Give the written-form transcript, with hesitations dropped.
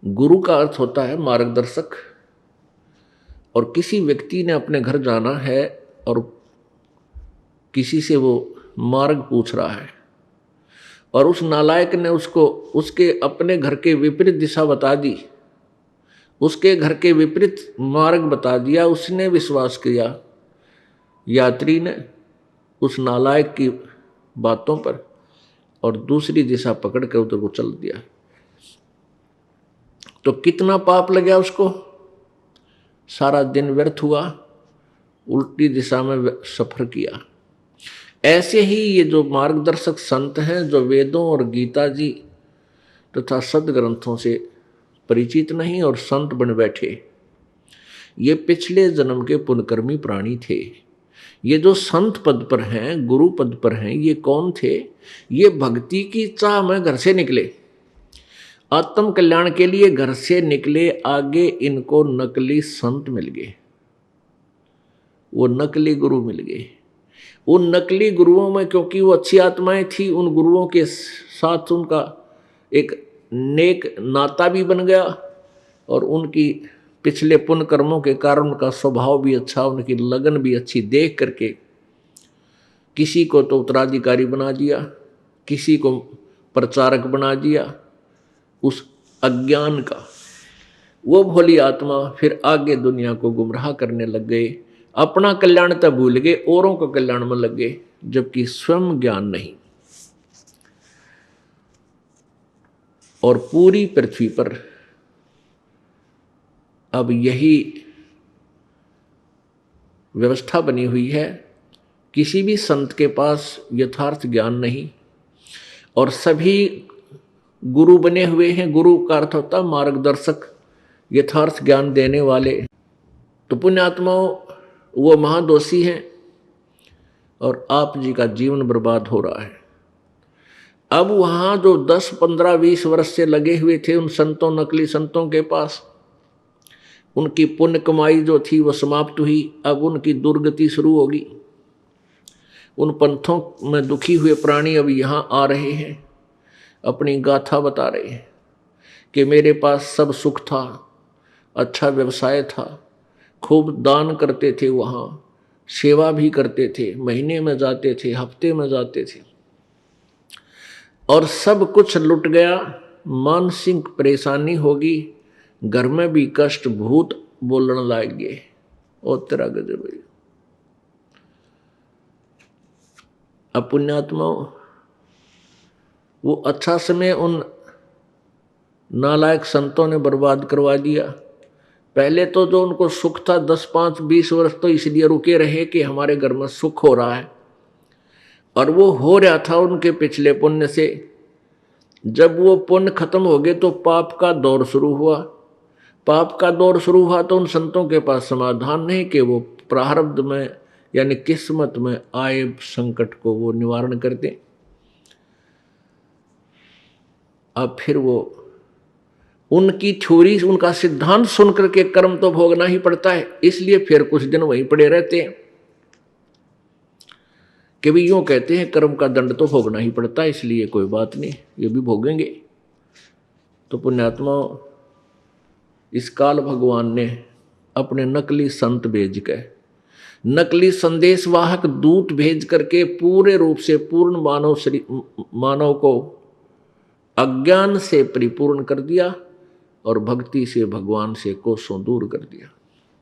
गुरु का अर्थ होता है मार्गदर्शक। और किसी व्यक्ति ने अपने घर जाना है और किसी से वो मार्ग पूछ रहा है और उस नालायक ने उसको उसके अपने घर के विपरीत दिशा बता दी, उसके घर के विपरीत मार्ग बता दिया, उसने विश्वास किया यात्री ने उस नालायक की बातों पर और दूसरी दिशा पकड़ कर उधर को चल दिया, तो कितना पाप लग गया उसको, सारा दिन व्यर्थ हुआ, उल्टी दिशा में सफर किया। ऐसे ही ये जो मार्गदर्शक संत हैं जो वेदों और गीता जी तथा सदग्रंथों से परिचित नहीं और संत बन बैठे, ये पिछले जन्म के पुण्यकर्मी प्राणी थे। ये जो संत पद पर हैं, गुरु पद पर हैं, ये कौन थे? ये भक्ति की चाह में घर से निकले, आत्म कल्याण के लिए घर से निकले। आगे इनको नकली संत मिल गए, वो नकली गुरु मिल गए। उन नकली गुरुओं में क्योंकि वो अच्छी आत्माएं थी, उन गुरुओं के साथ उनका एक नेक नाता भी बन गया और उनकी पिछले पुण्य कर्मों के कारण उनका स्वभाव भी अच्छा, उनकी लगन भी अच्छी देख करके किसी को तो उत्तराधिकारी बना दिया, किसी को प्रचारक बना दिया उस अज्ञान का। वो भोली आत्मा फिर आगे दुनिया को गुमराह करने लग गए, अपना कल्याण तब भूल गए, औरों का कल्याण में लग गए, जबकि स्वयं ज्ञान नहीं। और पूरी पृथ्वी पर अब यही व्यवस्था बनी हुई है, किसी भी संत के पास यथार्थ ज्ञान नहीं और सभी गुरु बने हुए हैं। गुरु का अर्थ होता है मार्गदर्शक, यथार्थ ज्ञान देने वाले। तो पुण्यात्माओं, वो महादोषी हैं और आप जी का जीवन बर्बाद हो रहा है। अब वहां जो 10, 15, 20 वर्ष से लगे हुए थे उन संतों, नकली संतों के पास, उनकी पुण्य कमाई जो थी वो समाप्त हुई। अब उनकी दुर्गति शुरू होगी। उन पंथों में दुखी हुए प्राणी अब यहां आ रहे हैं, अपनी गाथा बता रहे हैं कि मेरे पास सब सुख था, अच्छा व्यवसाय था, खूब दान करते थे, वहाँ सेवा भी करते थे, महीने में जाते थे, हफ्ते में जाते थे, और सब कुछ लुट गया। मानसिक परेशानी होगी, घर में भी कष्ट, भूत बोलने लग गए। और तेरा गजब है। अब पुण्यात्माओं, वो अच्छा समय उन नालायक संतों ने बर्बाद करवा दिया। पहले तो जो उनको सुख था 10, 5, 20 वर्ष तो इसलिए रुके रहे कि हमारे घर में सुख हो रहा है, और वो हो रहा था उनके पिछले पुण्य से। जब वो पुण्य खत्म हो गए तो पाप का दौर शुरू हुआ। पाप का दौर शुरू हुआ तो उन संतों के पास समाधान नहीं कि वो प्रारब्ध में यानी किस्मत में आए संकट को वो निवारण कर दें। अब फिर वो उनकी थ्योरी, उनका सिद्धांत सुनकर के कर्म तो भोगना ही पड़ता है, इसलिए फिर कुछ दिन वहीं पड़े रहते हैं कि भी यूं कहते हैं कर्म का दंड तो भोगना ही पड़ता है, इसलिए कोई बात नहीं, ये भी भोगेंगे। तो पुण्यात्मा, इस काल भगवान ने अपने नकली संत भेज के, नकली संदेशवाहक दूत भेज करके पूरे रूप से पूर्ण मानव को अज्ञान से परिपूर्ण कर दिया और भक्ति से भगवान से कोसों दूर कर दिया।